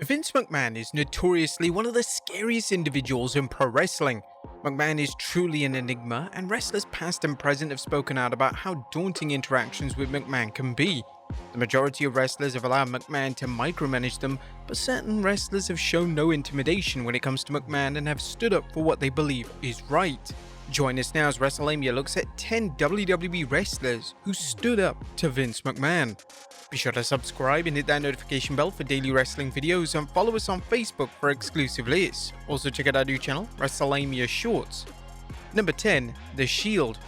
Vince McMahon is notoriously one of the scariest individuals in pro wrestling. McMahon is truly an enigma, and wrestlers past and present have spoken out about how daunting interactions with McMahon can be. The majority of wrestlers have allowed McMahon to micromanage them, but certain wrestlers have shown no intimidation when it comes to McMahon and have stood up for what they believe is right. Join us now as Wrestlelamia looks at 10 WWE wrestlers who stood up to Vince McMahon. Be sure to subscribe and hit that notification bell for daily wrestling videos, and follow us on Facebook for exclusive lists. Also check out our new channel, Wrestlelamia Shorts. Number 10. The Shield.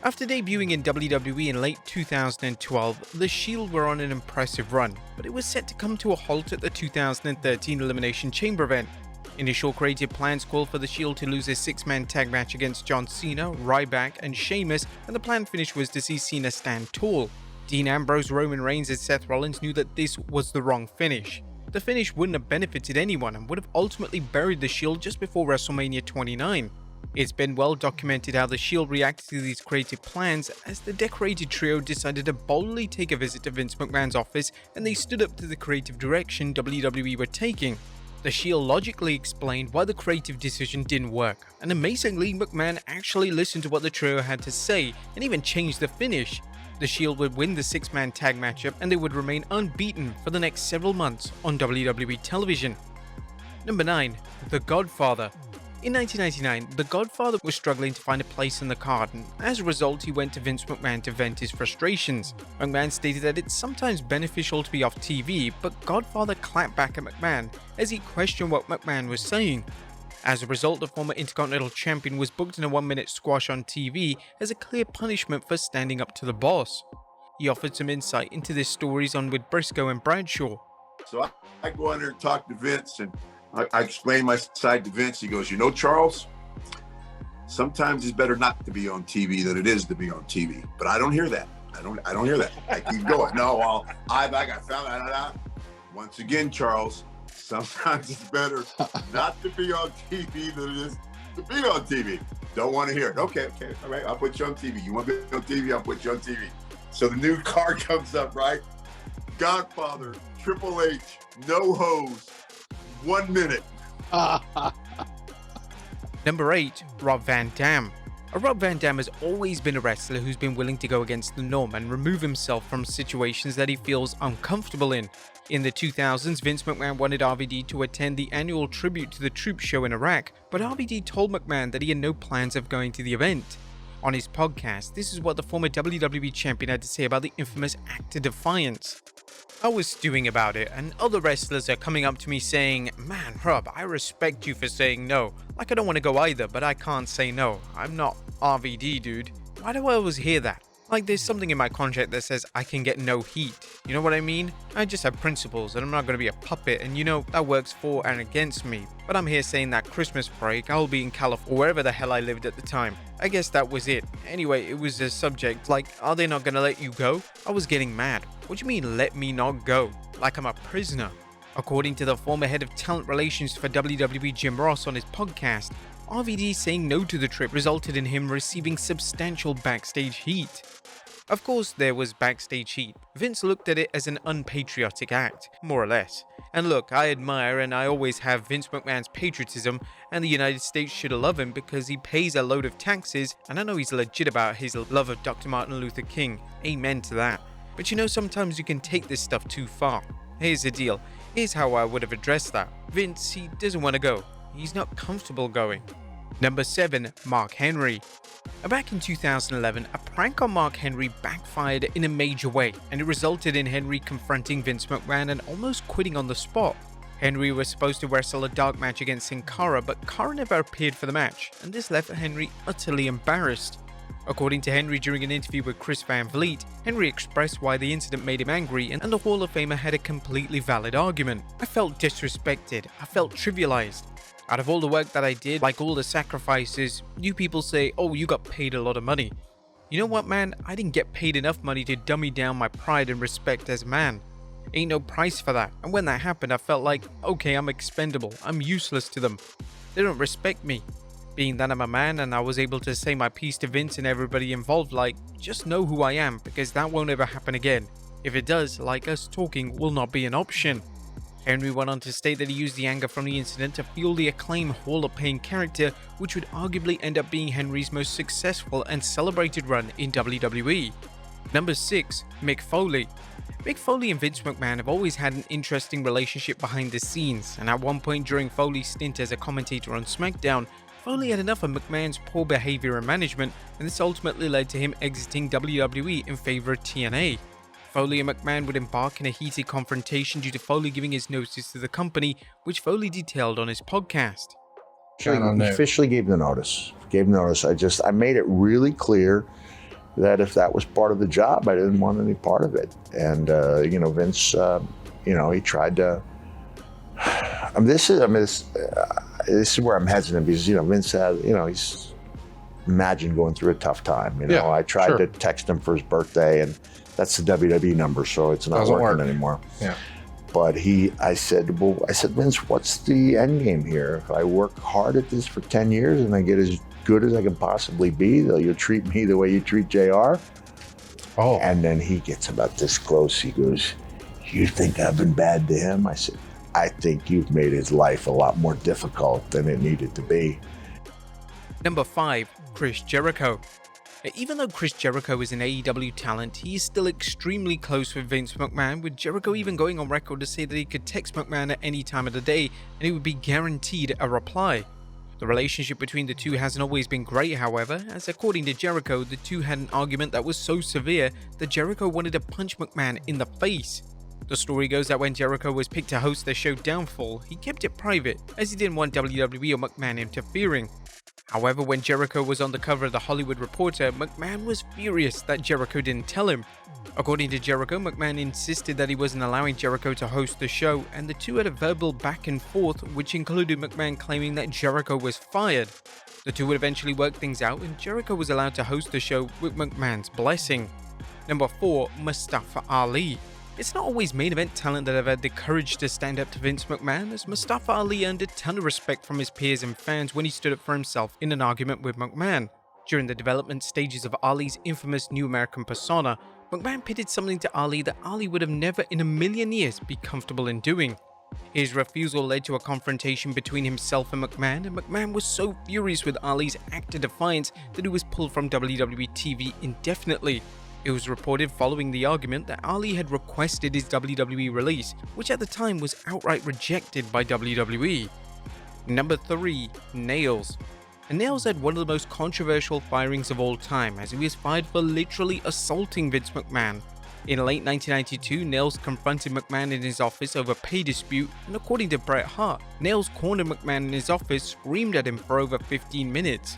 After debuting in WWE in late 2012, The Shield were on an impressive run, but it was set to come to a halt at the 2013 Elimination Chamber event. Initial creative plans called for The Shield to lose a six-man tag match against John Cena, Ryback, and Sheamus, and the planned finish was to see Cena stand tall. Dean Ambrose, Roman Reigns, and Seth Rollins knew that this was the wrong finish. The finish wouldn't have benefited anyone and would have ultimately buried The Shield just before WrestleMania 29. It's been well documented how The Shield reacted to these creative plans, as the decorated trio decided to boldly take a visit to Vince McMahon's office, and they stood up to the creative direction WWE were taking. The Shield logically explained why the creative decision didn't work, and amazingly, McMahon actually listened to what the trio had to say and even changed the finish. The Shield would win the six-man tag matchup, and they would remain unbeaten for the next several months on WWE television. Number 9. The Godfather. In 1999, The Godfather was struggling to find a place in the card, and as a result he went to Vince McMahon to vent his frustrations. McMahon stated that it's sometimes beneficial to be off TV, but Godfather clapped back at McMahon as he questioned what McMahon was saying. As a result, the former Intercontinental Champion was booked in a 1-minute squash on TV as a clear punishment for standing up to the boss. He offered some insight into this stories on with Briscoe and Bradshaw. So I go in there and talk to Vince, and I explain my side to Vince. He goes, Charles, sometimes it's better not to be on TV than it is to be on TV. But I don't hear that. I don't hear that. I keep going. No, well, I got found out. Once again, Charles, sometimes it's better not to be on TV than it is to be on TV. Don't want to hear it. Okay, all right, I'll put you on TV. You want to be on TV? I'll put you on TV. So the new card comes up, right? Godfather, Triple H, no hose, 1 minute. Number 8. Rob Van Dam. Rob Van Dam has always been a wrestler who's been willing to go against the norm and remove himself from situations that he feels uncomfortable in. In the 2000s, Vince McMahon wanted RVD to attend the annual tribute to the troops show in Iraq, but RVD told McMahon that he had no plans of going to the event. On his podcast, this is what the former WWE champion had to say about the infamous Act of Defiance. I was stewing about it, and other wrestlers are coming up to me saying, "Man, Rob, I respect you for saying no. Like, I don't want to go either, but I can't say no. I'm not RVD, dude." Why do I always hear that? Like, there's something in my contract that says I can get no heat. You know what I mean? I just have principles, and I'm not going to be a puppet, and that works for and against me. But I'm here saying that Christmas break, I'll be in California, or wherever the hell I lived at the time. I guess that was it. Anyway, it was a subject, like, are they not going to let you go? I was getting mad. What do you mean, let me not go? Like I'm a prisoner? According to the former head of talent relations for WWE, Jim Ross, on his podcast, RVD saying no to the trip resulted in him receiving substantial backstage heat. Of course, there was backstage heat. Vince looked at it as an unpatriotic act, more or less. And look, I admire and I always have Vince McMahon's patriotism, and the United States should love him because he pays a load of taxes, and I know he's legit about his love of Dr. Martin Luther King. Amen to that. But sometimes you can take this stuff too far. Here's the deal. Here's how I would have addressed that. Vince, he doesn't want to go. He's not comfortable going. Number 7. Mark Henry. Back in 2011, a prank on Mark Henry backfired in a major way, and it resulted in Henry confronting Vince McMahon and almost quitting on the spot. Henry was supposed to wrestle a dark match against Sin Cara, but Cara never appeared for the match, and this left Henry utterly embarrassed. According to Henry during an interview with Chris Van Vliet, Henry expressed why the incident made him angry, and the Hall of Famer had a completely valid argument. "I felt disrespected. I felt trivialized. Out of all the work that I did, like all the sacrifices, you people say, oh, you got paid a lot of money. You know what, man? I didn't get paid enough money to dummy down my pride and respect as a man. Ain't no price for that. And when that happened, I felt like, okay, I'm expendable. I'm useless to them. They don't respect me. Being that I'm a man and I was able to say my piece to Vince and everybody involved, like, just know who I am, because that won't ever happen again. If it does, like, us talking will not be an option." Henry went on to state that he used the anger from the incident to fuel the Acclaim Hall of Pain character, which would arguably end up being Henry's most successful and celebrated run in WWE. Number 6. Mick Foley. Mick Foley and Vince McMahon have always had an interesting relationship behind the scenes, and at one point during Foley's stint as a commentator on SmackDown, Foley had enough of McMahon's poor behavior and management, and this ultimately led to him exiting WWE in favor of TNA. Foley and McMahon would embark in a heated confrontation due to Foley giving his notice to the company, which Foley detailed on his podcast. He officially gave the notice. I made it really clear that if that was part of the job, I didn't want any part of it. And Vince, he tried to. This is where I'm hesitant because Vince had, he's imagine going through a tough time. I tried to text him for his birthday, and that's the WWE number, so it's not working anymore. Yeah. But I said, Vince, what's the end game here? If I work hard at this for 10 years and I get as good as I can possibly be, you'll treat me the way you treat JR? Oh. And then he gets about this close. He goes, you think I've been bad to him? I said, I think you've made his life a lot more difficult than it needed to be. Number 5. Chris Jericho. Even though Chris Jericho is an AEW talent, he is still extremely close with Vince McMahon, with Jericho even going on record to say that he could text McMahon at any time of the day and he would be guaranteed a reply. The relationship between the two hasn't always been great, however, as according to Jericho, the two had an argument that was so severe that Jericho wanted to punch McMahon in the face. The story goes that when Jericho was picked to host the show Downfall, he kept it private as he didn't want WWE or McMahon interfering. However, when Jericho was on the cover of The Hollywood Reporter, McMahon was furious that Jericho didn't tell him. According to Jericho, McMahon insisted that he wasn't allowing Jericho to host the show, and the two had a verbal back and forth, which included McMahon claiming that Jericho was fired. The two would eventually work things out, and Jericho was allowed to host the show with McMahon's blessing. Number 4. Mustafa Ali. It's not always main event talent that have had the courage to stand up to Vince McMahon, as Mustafa Ali earned a ton of respect from his peers and fans when he stood up for himself in an argument with McMahon. During the development stages of Ali's infamous New American persona, McMahon pitted something to Ali that Ali would have never in a million years be comfortable in doing. His refusal led to a confrontation between himself and McMahon was so furious with Ali's act of defiance that he was pulled from WWE TV indefinitely. It was reported following the argument that Ali had requested his WWE release, which at the time was outright rejected by WWE. Number 3. Nails. And Nails had one of the most controversial firings of all time, as he was fired for literally assaulting Vince McMahon. In late 1992, Nails confronted McMahon in his office over a pay dispute, and according to Bret Hart, Nails cornered McMahon in his office, screamed at him for over 15 minutes.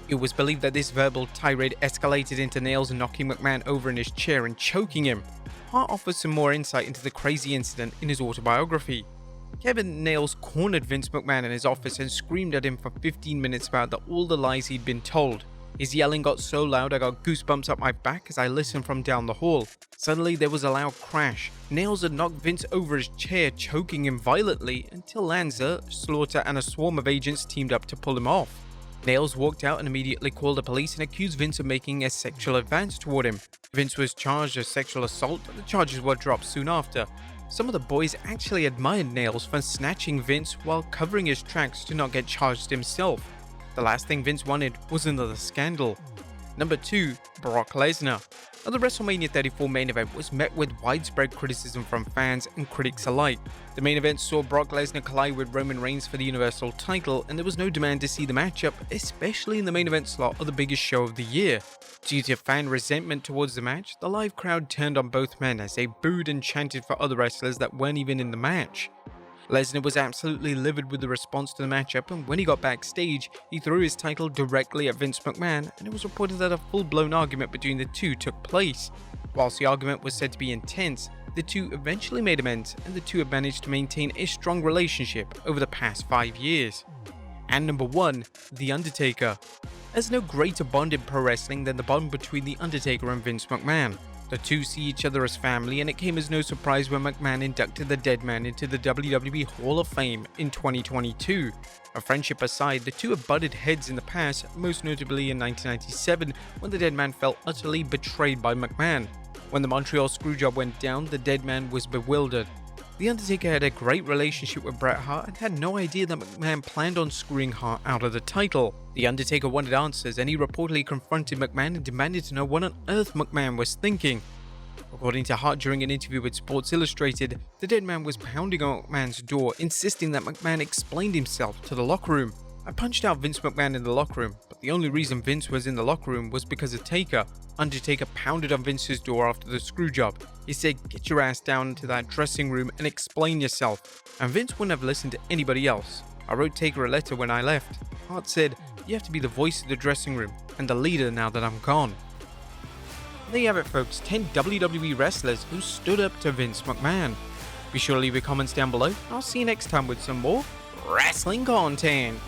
It was believed that this verbal tirade escalated into Nails knocking McMahon over in his chair and choking him. Hart offers some more insight into the crazy incident in his autobiography. Kevin Nails cornered Vince McMahon in his office and screamed at him for 15 minutes about all the lies he'd been told. His yelling got so loud I got goosebumps up my back as I listened from down the hall. Suddenly there was a loud crash. Nails had knocked Vince over his chair, choking him violently, until Lanza, Slaughter and a swarm of agents teamed up to pull him off. Nails walked out and immediately called the police and accused Vince of making a sexual advance toward him. Vince was charged of sexual assault, but the charges were dropped soon after. Some of the boys actually admired Nails for snatching Vince while covering his tracks to not get charged himself. The last thing Vince wanted was another scandal. Number 2. Brock Lesnar. Now, the WrestleMania 34 main event was met with widespread criticism from fans and critics alike. The main event saw Brock Lesnar collide with Roman Reigns for the Universal title, and there was no demand to see the matchup, especially in the main event slot of the biggest show of the year. Due to fan resentment towards the match, the live crowd turned on both men as they booed and chanted for other wrestlers that weren't even in the match. Lesnar was absolutely livid with the response to the matchup, and when he got backstage, he threw his title directly at Vince McMahon, and it was reported that a full-blown argument between the two took place. Whilst the argument was said to be intense, the two eventually made amends, and the two have managed to maintain a strong relationship over the past 5 years. And number 1, The Undertaker. There's no greater bond in pro wrestling than the bond between The Undertaker and Vince McMahon. The two see each other as family, and it came as no surprise when McMahon inducted the dead man into the WWE Hall of Fame in 2022. A friendship aside, the two have butted heads in the past, most notably in 1997 when the dead man felt utterly betrayed by McMahon. When the Montreal Screwjob went down, the dead man was bewildered. The Undertaker had a great relationship with Bret Hart and had no idea that McMahon planned on screwing Hart out of the title. The Undertaker wanted answers, and he reportedly confronted McMahon and demanded to know what on earth McMahon was thinking. According to Hart during an interview with Sports Illustrated, the dead man was pounding on McMahon's door, insisting that McMahon explained himself to the locker room. I punched out Vince McMahon in the locker room, but the only reason Vince was in the locker room was because of Taker. Undertaker pounded on Vince's door after the screw job. He said, "Get your ass down to that dressing room and explain yourself." And Vince wouldn't have listened to anybody else. I wrote Taker a letter when I left. Hart said, "You have to be the voice of the dressing room and the leader now that I'm gone." There you have it, folks. 10 WWE wrestlers who stood up to Vince McMahon. Be sure to leave your comments down below. I'll see you next time with some more wrestling content.